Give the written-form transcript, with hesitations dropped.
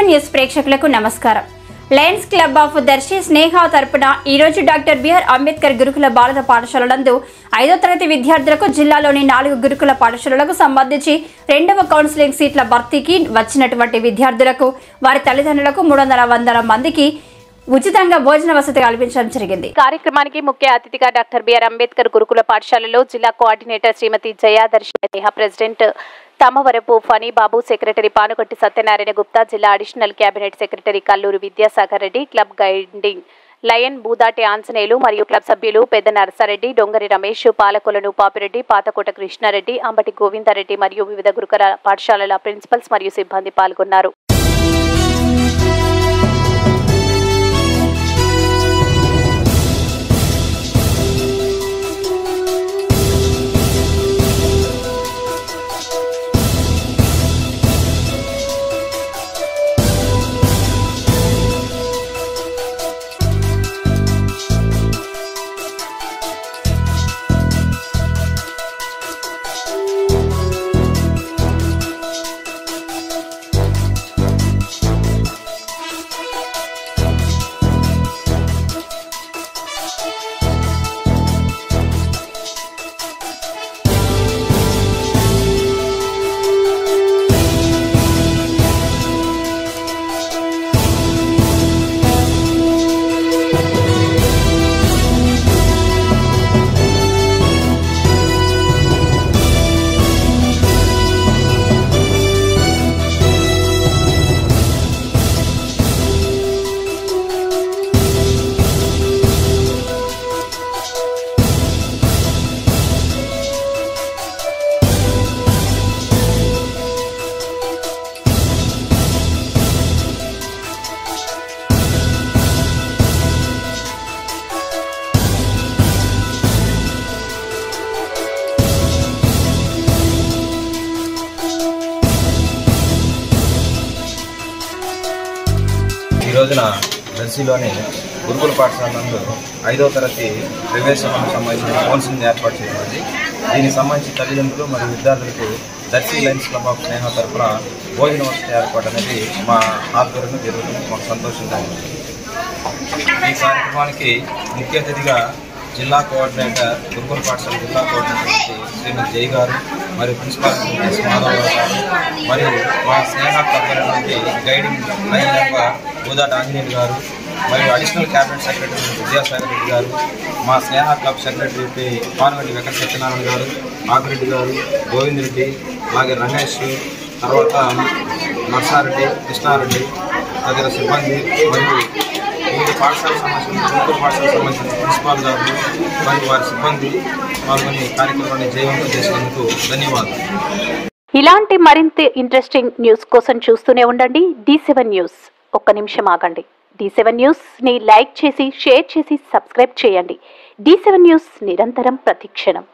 News ప్రేక్షకులకు నమస్కారం. Lions club of Darsi స్నేహ తరపున ఈరోజు డాక్టర్ బిఆర్ అంబేద్కర్ గురుకుల బాలల పాఠశాల నందు 5వ తరగతి విద్యార్థులకు జిల్లాలోని 4 గురుకుల పాఠశాలలకు సంబంధించి 2వ కౌన్సిలింగ్ సీట్ల భర్తీకి వచ్చినటువంటి విద్యార్థులకు వారి తల్లిదండ్రులకు 300 మందికి ఉచితంగా భోజన వసతి కల్పించడం జరిగింది. కార్యక్రమానికి ముఖ్య అతిథిగా డాక్టర్ బిఆర్ అంబేద్కర్ గురుకుల పాఠశాలలో జిల్లా coordinator Shrimati Jayadarshi Sneha, president Tamavarapu Phani Babu, secretary Panugotti Satyanarayana Gupta, జిల్లా additional cabinet secretary Kalluru Vidyasagar Reddy, club guiding lion Budati Anjaneyulu మరియు క్లబ్ సభ్యులు పెద్ద నరసారెడ్డి, డొంగరి రమేష్, పాలకొలను పాపిరెడ్డి, పాతకోట కృష్ణారెడ్డి, అంబటి గోవిందరెడ్డి మరియు వివిధ గురుకుల పాఠశాలల ప్రిన్సిపల్స్ మరియు సిబ్బంది పాల్గొన్నారు. ఈ రోజున దర్శిలోని గురుకుల పాఠశాల నందు 5వ తరగతి ప్రవేశానికి సంబంధించిన కౌన్సిలింగ్ ఏర్పాటు చేయబడింది. దీనికి సంబంధించి తల్లిదండ్రులు మరియు విద్యార్థులకు దర్శి లయన్స్ క్లబ్ ఆఫ్ స్నేహ తరఫున భోజన వసతి ఏర్పాటు అనేది మా ఆధ్వర్యంలో జరుగుతుంది. మాకు సంతోషంగా ఉంది. ఈ కార్యక్రమానికి ముఖ్య అతిథిగా జిల్లా కోఆర్డినేటర్ గురుకుల పాఠశాల జిల్లా కోఆర్డినేటర్ శ్రీమతి జై గారు మరియు ప్రిన్సిపాల్ ఎస్ మాధవ్ గారు మరియు మా Sneha club guiding line member Budati Anjaneyulu గారు మరియు additional cabinet secretary Vidyasagar Reddy గారు, మా స్నేహ క్లబ్ సెక్రటరీ పానుగొట్టి వెంకట సత్యనారాయణ గారు, ఆపిరెడ్డి గారు, గోవిందరెడ్డి, అలాగే రమేష్, తర్వాత నర్సారెడ్డి, కృష్ణారెడ్డి తదితర సిబ్బంది మరియు వివిధ పాఠశాలకు సంబంధించిన గురుకుల పాఠశాలకు సంబంధించిన ప్రిన్సిపాల్ గారు మరియు వారి సిబ్బంది పాల్గొని కార్యక్రమాన్ని జయవంతం చేసినందుకు ధన్యవాదాలు. ఇలాంటి మరింత ఇంట్రెస్టింగ్ న్యూస్ కోసం చూస్తూనే ఉండండి D7 న్యూస్. ఒక్క నిమిషం ఆగండి. D7 న్యూస్ ని లైక్ చేసి, షేర్ చేసి, సబ్స్క్రైబ్ చేయండి. D7 న్యూస్ నిరంతరం ప్రతిక్షణం.